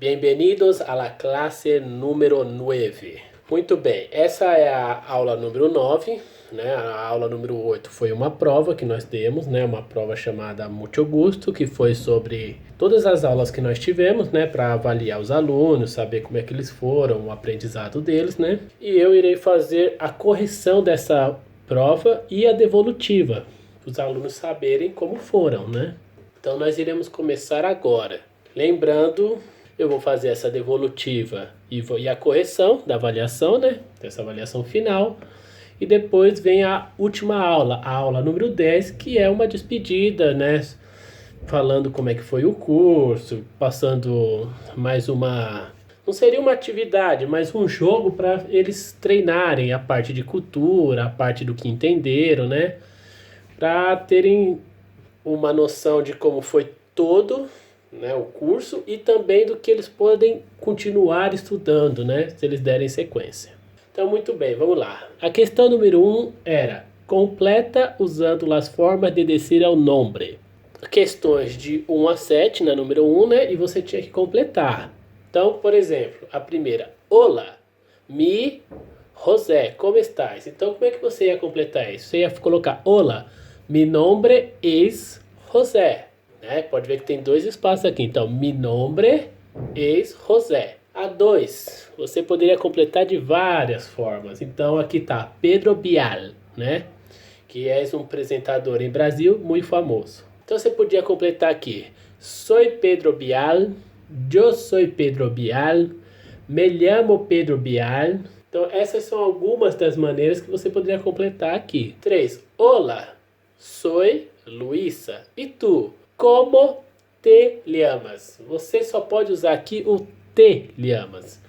Bem-vindos à la classe número 9. Muito bem, essa é a aula número 9, né? A aula número 8 foi uma prova que nós demos, né? Uma prova chamada Muito Gusto, que foi sobre todas as aulas que nós tivemos, né? Para avaliar os alunos, saber como é que eles foram, o aprendizado deles, né? E eu irei fazer a correção dessa prova e a devolutiva, para os alunos saberem como foram, né? Então nós iremos começar agora. Lembrando, eu vou fazer essa devolutiva e a correção da avaliação, né? Dessa avaliação final. E depois vem a última aula, a aula número 10, que é uma despedida, né? Falando como é que foi o curso, passando mais uma... Não seria uma atividade, mas um jogo para eles treinarem a parte de cultura, a parte do que entenderam, né? Para terem uma noção de como foi todo, né, o curso, e também do que eles podem continuar estudando, né, se eles derem sequência. Então, muito bem, vamos lá. A questão número 1 era: completa usando as formas de decir ao nombre. Questões de 1 a 7 na número 1, né, e você tinha que completar. Então, por exemplo, a primeira: Olá, mi, José, como estás? Então, como é que você ia completar isso? Você ia colocar: Olá, mi nombre es José. Né? Pode ver que tem dois espaços aqui. Então, mi nombre es José. A 2, você poderia completar de várias formas. Então, aqui tá Pedro Bial, né? Que é um apresentador em Brasil muito famoso. Então, você podia completar aqui: Soy Pedro Bial, yo soy Pedro Bial, me llamo Pedro Bial. Então, essas são algumas das maneiras que você poderia completar aqui. 3, Olá, soy Luisa. E tu? Como te llamas? Você só pode usar aqui o te llamas,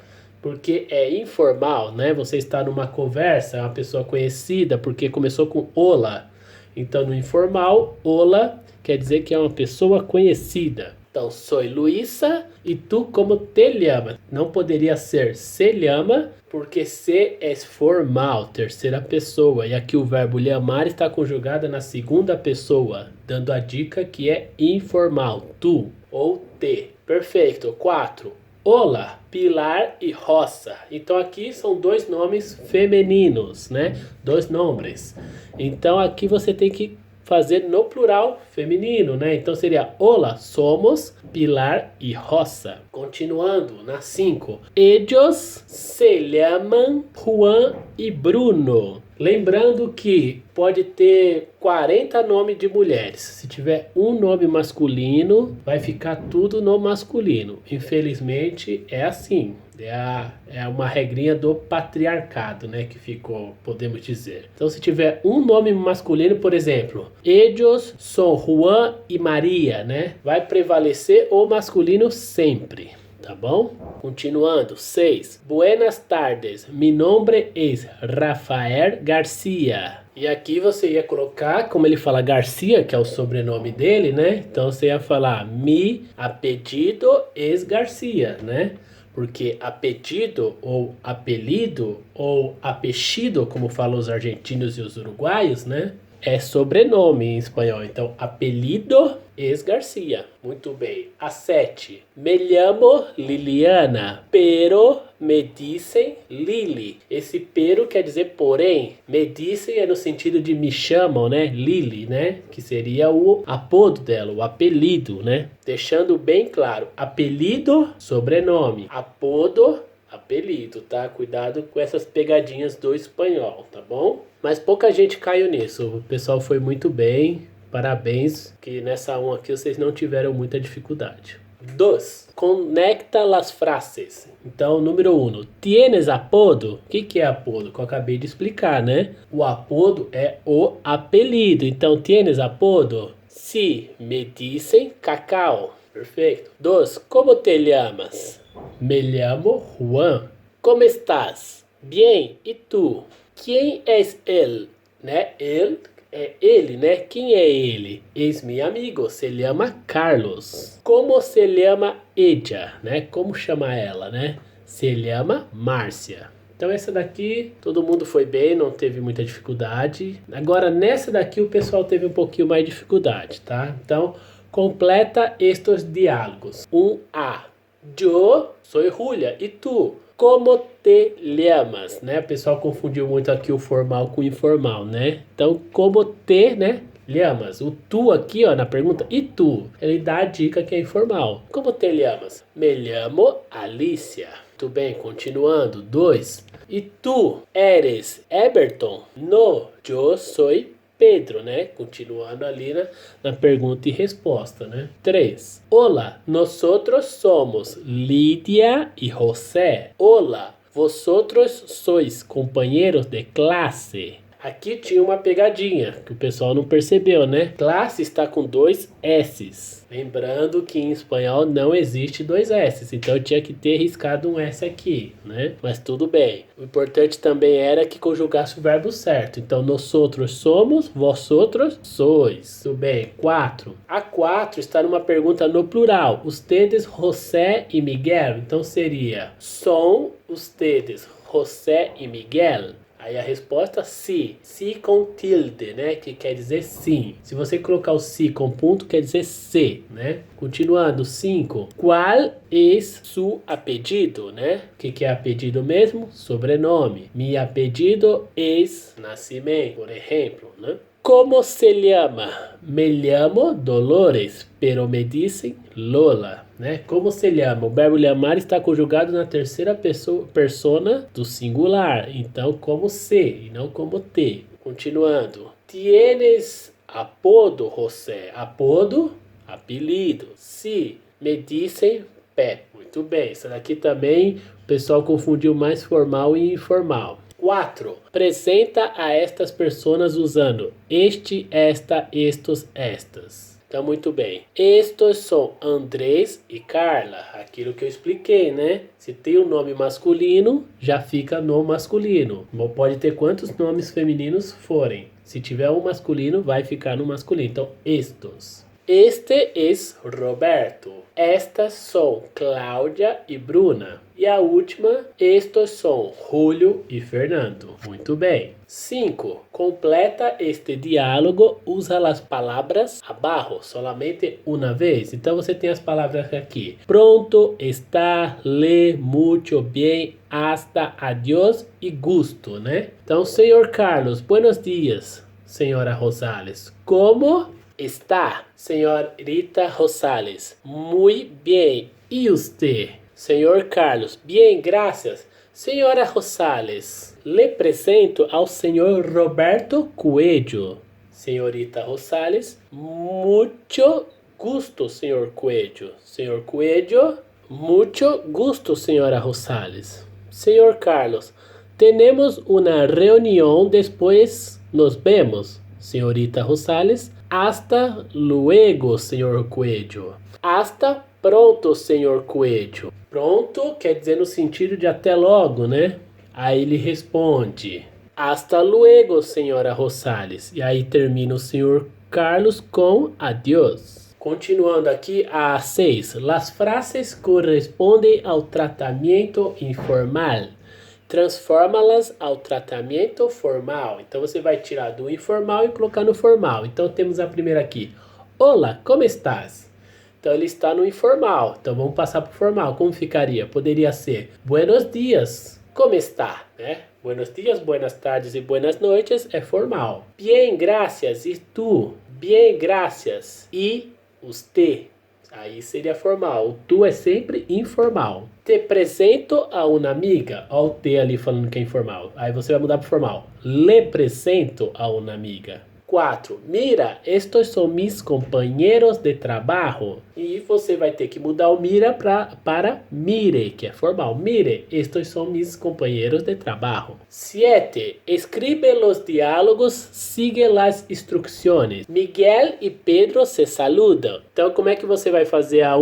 porque é informal, né? Você está numa conversa, é uma pessoa conhecida, porque começou com hola. Então, no informal, hola quer dizer que é uma pessoa conhecida. Então, soy Luisa e tu como te llamas. Não poderia ser se llama, porque se é formal, terceira pessoa. E aqui o verbo llamar está conjugado na segunda pessoa, dando a dica que é informal, tu ou te. Perfeito. 4. Olá, Pilar e Rosa. Então aqui são dois nomes femininos, né? Dois nomes. Então aqui você tem que fazer no plural feminino, né? Então seria: Olá, somos Pilar e Rosa. Continuando, na 5. Ellos se llaman Juan e Bruno. Lembrando que pode ter 40 nomes de mulheres. Se tiver um nome masculino, vai ficar tudo no masculino. Infelizmente é assim. É uma regrinha do patriarcado, né? Que ficou, podemos dizer. Então, se tiver um nome masculino, por exemplo, ellos são Juan e Maria, né? Vai prevalecer o masculino sempre. Tá bom? Continuando. 6. Buenas tardes. Mi nombre es Rafael Garcia. E aqui você ia colocar, como ele fala Garcia, que é o sobrenome dele, né? Então você ia falar: Mi apellido es Garcia, né? Porque apelido ou apelido ou apellido, como falam os argentinos e os uruguaios, né? É sobrenome em espanhol. Então, apelido es Garcia. Muito bem. A 7. Me llamo Liliana, pero me dicen Lili. Esse pero quer dizer porém. Me dicen é no sentido de me chamam, né? Lili, né? Que seria o apodo dela, o apelido, né? Deixando bem claro. Apelido, sobrenome. Apodo, apelido, tá? Cuidado com essas pegadinhas do espanhol, tá bom? Mas pouca gente caiu nisso. O pessoal foi muito bem. Parabéns, que nessa 1 aqui vocês não tiveram muita dificuldade. 2. Conecta las frases. Então, número 1. Tienes apodo? O que é apodo? Que eu acabei de explicar, né? O apodo é o apelido. Então, tienes apodo? Si, me dicen Cacau. Perfeito. 2. Como te llamas? Me llamo Juan. Como estás? Bien. E tu? Quem és ele? Né? Ele é ele, né? Quem é ele? Es mi amigo, se llama Carlos. Como se llama ella, né? Como chama ela, né? Se llama Márcia. Então essa daqui, todo mundo foi bem, não teve muita dificuldade. Agora nessa daqui o pessoal teve um pouquinho mais de dificuldade, tá? Então, completa estes diálogos. 1A. Eu sou Julia. E tu? Como te llamas, né? O pessoal confundiu muito aqui o formal com o informal, né? Então, como te, né? Llamas. O tu aqui, ó, na pergunta, e tu? Ele dá a dica que é informal. Como te llamas? Me llamo Alicia. Muito bem, continuando. 2. E tu eres Everton? No, eu sou Pedro, né? Continuando ali na pergunta e resposta, né? 3. Olá, nosotros somos Lídia e José. Olá, vosotros sois companheiros de classe. Aqui tinha uma pegadinha que o pessoal não percebeu, né? Classe está com 2 S's. Lembrando que em espanhol não existe 2 S's, então eu tinha que ter riscado um S aqui, né? Mas tudo bem. O importante também era que conjugasse o verbo certo. Então, nosotros somos, vosotros sois. Tudo bem. 4. A 4 está numa pergunta no plural. Ustedes, José e Miguel. Então seria, são ustedes, José e Miguel? Aí a resposta sim, si com tilde, né? Que quer dizer sim. Se você colocar o si com ponto, quer dizer se, né? Continuando, 5. Qual é su apelido, né? O que é apelido mesmo? Sobrenome. Mi apelido es nascimento, por exemplo, né? Como se llama? Me llamo Dolores, pero me dicen Lola, né? Como se llama? O verbo llamar está conjugado na terceira persona do singular. Então, como se e não como te. Continuando. Tienes apodo, José? Apodo, apelido. Si, me dicen Pep. Muito bem. Isso daqui também o pessoal confundiu mais formal e informal. 4. Apresenta a estas pessoas usando este, esta, estos, estas. Então, muito bem. Estes são Andrés e Carla. Aquilo que eu expliquei, né? Se tem um nome masculino, já fica no masculino. Pode ter quantos nomes femininos forem. Se tiver um masculino, vai ficar no masculino. Então, estos. Este é Roberto. Estas são Cláudia e Bruna. E a última, estes são Julio e Fernando. Muito bem. 5. Completa este diálogo, usa as palavras abaixo, solamente uma vez. Então você tem as palavras aqui. Pronto, está, le, muito, bem, hasta, adiós e gusto, né? Então, senhor Carlos, buenos dias, senhora Rosales. Como está, senhorita Rosales? Muy bien. ¿Y usted? Senhor Carlos. Bien, gracias. Senhora Rosales, le presento ao senhor Roberto Coelho. Senhorita Rosales, mucho gusto, senhor Coelho. Senhor Coelho, mucho gusto, senhora Rosales. Senhor Carlos, tenemos una reunión, después nos vemos. Senhorita Rosales, hasta luego, senhor Coelho. Hasta pronto, senhor Coelho. Pronto quer dizer no sentido de até logo, né? Aí ele responde, hasta luego, senhora Rosales. E aí termina o senhor Carlos com adiós. Continuando aqui a 6. Las frases correspondem ao tratamento informal. Transforma-las ao tratamento formal. Então você vai tirar do informal e colocar no formal. Então temos a primeira aqui. Olá, como estás? Então ele está no informal. Então vamos passar para o formal. Como ficaria? Poderia ser buenos dias, como está? Né? Buenos dias, buenas tardes e buenas noites é formal. Bien, gracias. E tu? Bien, gracias. E usted? Aí seria formal. O tu é sempre informal. Te presento a uma amiga. Olha o te ali falando que é informal. Aí você vai mudar para formal. Le presento a uma amiga. 4. Mira, estos são mis companheiros de trabalho. E você vai ter que mudar o mira para mire, que é formal. Mire, estos são mis companheiros de trabalho. 7. Escribe los diálogos, sigue las instrucciones. Miguel e Pedro se saludam. Então, como é que você vai fazer a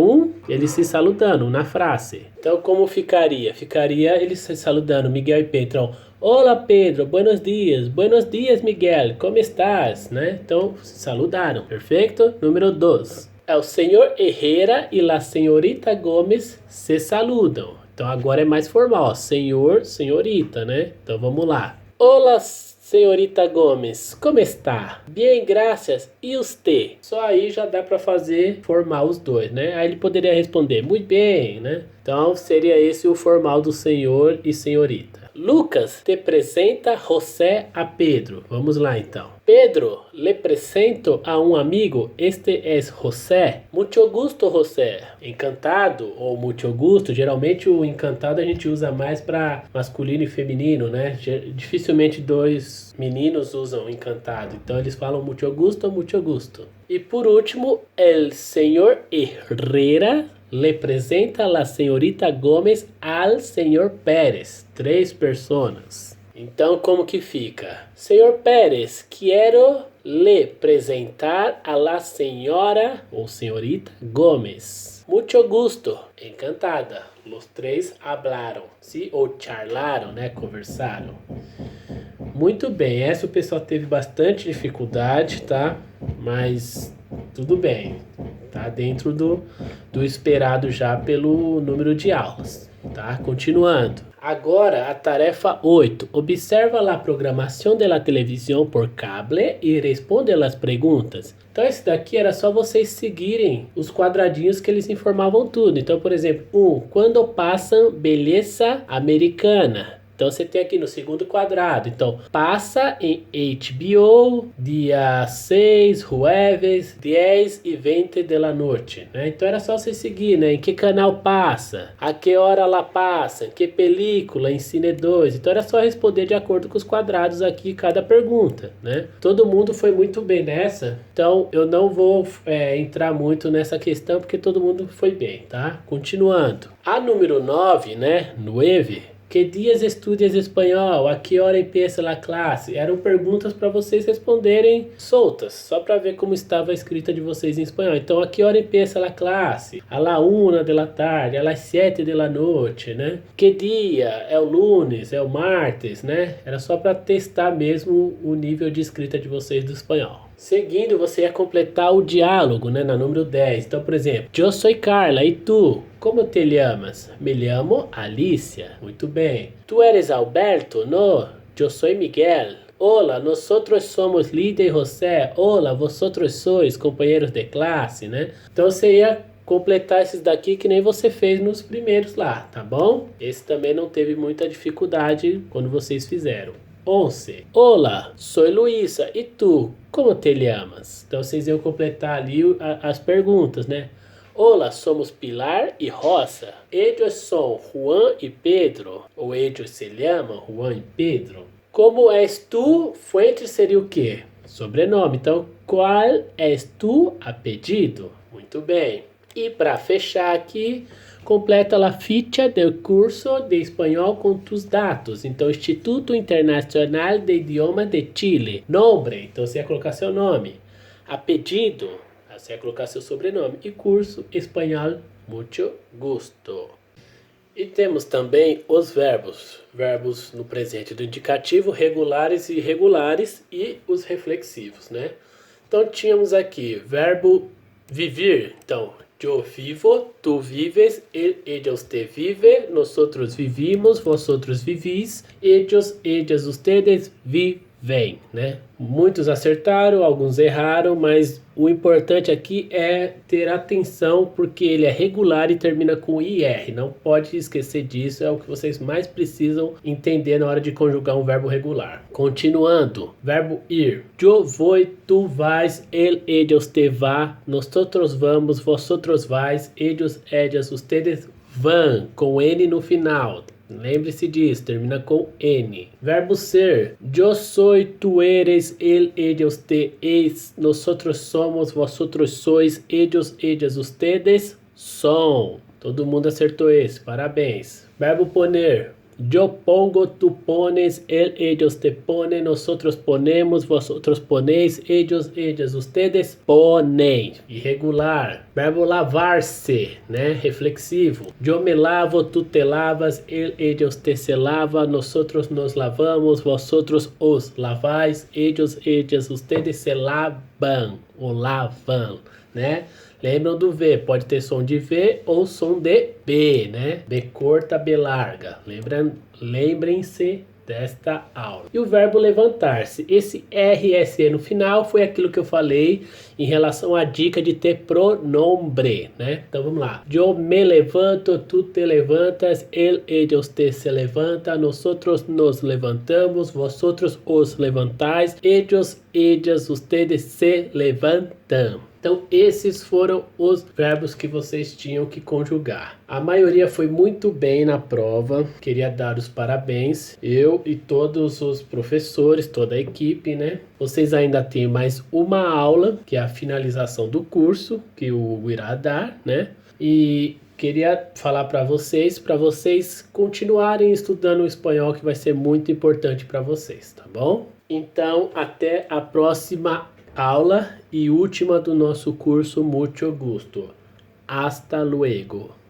eles se saludando na frase? Então, como ficaria? Ficaria eles se saludando, Miguel e Pedro. Então, olá Pedro, buenos dias Miguel, como estás? Né? Então, se saludaram, perfeito? Número 2. O senhor Herrera e a senhorita Gomes se saludam. Então agora é mais formal, ó. Senhor, senhorita, né? Então vamos lá. Olá, senhorita Gomes, como está? Bem, graças. E você? Só aí já dá para fazer formal os dois, né? Aí ele poderia responder, muito bem, né? Então seria esse o formal do senhor e senhorita. Lucas te presenta José a Pedro. Vamos lá então. Pedro, le presento a um amigo. Este es José. Mucho gusto, José. Encantado ou muito gusto. Geralmente o encantado a gente usa mais para masculino e feminino, né? Dificilmente dois meninos usam encantado. Então eles falam muito gusto ou muito gusto. E por último, el señor Herrera le presenta a la señorita Gómez al señor Pérez. 3 personas. Então, como que fica? Senhor Pérez, quero le presentar a la senhora ou senhorita Gómez. Mucho gusto. Encantada. Os 3 hablaram, ¿sí? Ou charlaram, né? Conversaram. Muito bem, essa o pessoal teve bastante dificuldade, tá? Mas tudo bem, tá dentro do esperado já pelo número de aulas, tá? Continuando. Agora a tarefa 8. Observa a programação da televisão por cable e responde as perguntas. Então esse daqui era só vocês seguirem os quadradinhos que eles informavam tudo. Então, por exemplo, quando passam Beleza Americana? Então você tem aqui no segundo quadrado. Então, passa em HBO, dia 6, jueves, 10 e 20 de la noite, né? Então era só você seguir, né? Em que canal passa, a que hora ela passa, em que película, em Cine 2. Então era só responder de acordo com os quadrados aqui, cada pergunta, né? Todo mundo foi muito bem nessa. Então eu não vou entrar muito nessa questão, porque todo mundo foi bem, tá? Continuando. A número 9, né? 9. Que dias estudas espanhol? A que hora empieza a classe? Eram perguntas para vocês responderem soltas, só para ver como estava a escrita de vocês em espanhol. Então, a que hora empieza a classe? A la 1 da tarde, a las 7 da noite, né? Que dia? É o lunes? É o martes, né? Era só para testar mesmo o nível de escrita de vocês do espanhol. Seguindo, você ia completar o diálogo, né, na número 10. Então, por exemplo, eu sou Carla, e tu? Como te llamas? Me llamo Alicia. Muito bem. Tu eres Alberto? No, eu sou Miguel. Hola, nosotros somos Lidia e José. Hola, vosotros sois companheiros de classe, né? Então, você ia completar esses daqui que nem você fez nos primeiros lá, tá bom? Esse também não teve muita dificuldade quando vocês fizeram. 11. Hola, sou Luísa. E tu? Como te llamas? Então vocês iam completar ali as perguntas, né? Hola, somos Pilar e Rosa. Ellos são Juan e Pedro. Ou ellos se llaman Juan e Pedro. Como és tu? Fuente seria o quê? Sobrenome. Então, qual és tu? Apelido. Muito bem. E para fechar aqui, completa a ficha do curso de espanhol com tus dados. Então, Instituto Internacional de Idioma de Chile. Nome, então você ia colocar seu nome. Apelido, você ia colocar seu sobrenome. E curso espanhol, muito gusto. E temos também os verbos. Verbos no presente do indicativo, regulares e irregulares, e os reflexivos, né? Então, tínhamos aqui verbo viver. Então, eu vivo, tu vives, ellos te vive, nosotros vivimos, vosotros vivis, ellos, ellas, ustedes vivem, né? Muitos acertaram, alguns erraram, mas o importante aqui é ter atenção, porque ele é regular e termina com IR. Não pode esquecer disso, é o que vocês mais precisam entender na hora de conjugar um verbo regular. Continuando, verbo ir. Eu vou, tu vais, ellos te va, nosotros vamos, vosotros vais, ellos, ellas, ustedes van, com N no final. Lembre-se disso, termina com N. Verbo ser. Eu sou, tu eres, ellos, te es, nosotros somos, vosotros sois, ellos, ellas, ustedes são. Todo mundo acertou esse, parabéns. Verbo poner. Eu pongo, tu pones, ellos te ponen, nosotros ponemos, vosotros ponéis, ellos, ellas, ustedes ponem. Irregular. Verbo lavar-se, né? Reflexivo. Eu me lavo, tu te lavas, ellos te se lava, nosotros nos lavamos, vosotros os lavais, ellos, ellas, ustedes se lavam ou lavam, né? Lembram do V, pode ter som de V ou som de B, né? B curta, B larga. Lembrem-se desta aula. E o verbo levantar-se. Esse RSE no final foi aquilo que eu falei em relação à dica de ter pronombre, né? Então vamos lá. Eu me levanto, tu te levantas, ele, usted se levanta, nosotros nos levantamos, vosotros os levantais, ellos, ellas, ustedes se levantam. Então, esses foram os verbos que vocês tinham que conjugar. A maioria foi muito bem na prova. Queria dar os parabéns. Eu e todos os professores, toda a equipe, né? Vocês ainda têm mais uma aula, que é a finalização do curso, que o Hugo irá dar, né? E queria falar para vocês continuarem estudando o espanhol, que vai ser muito importante para vocês, tá bom? Então, até a próxima aula e última do nosso curso. Muito gusto. Hasta luego.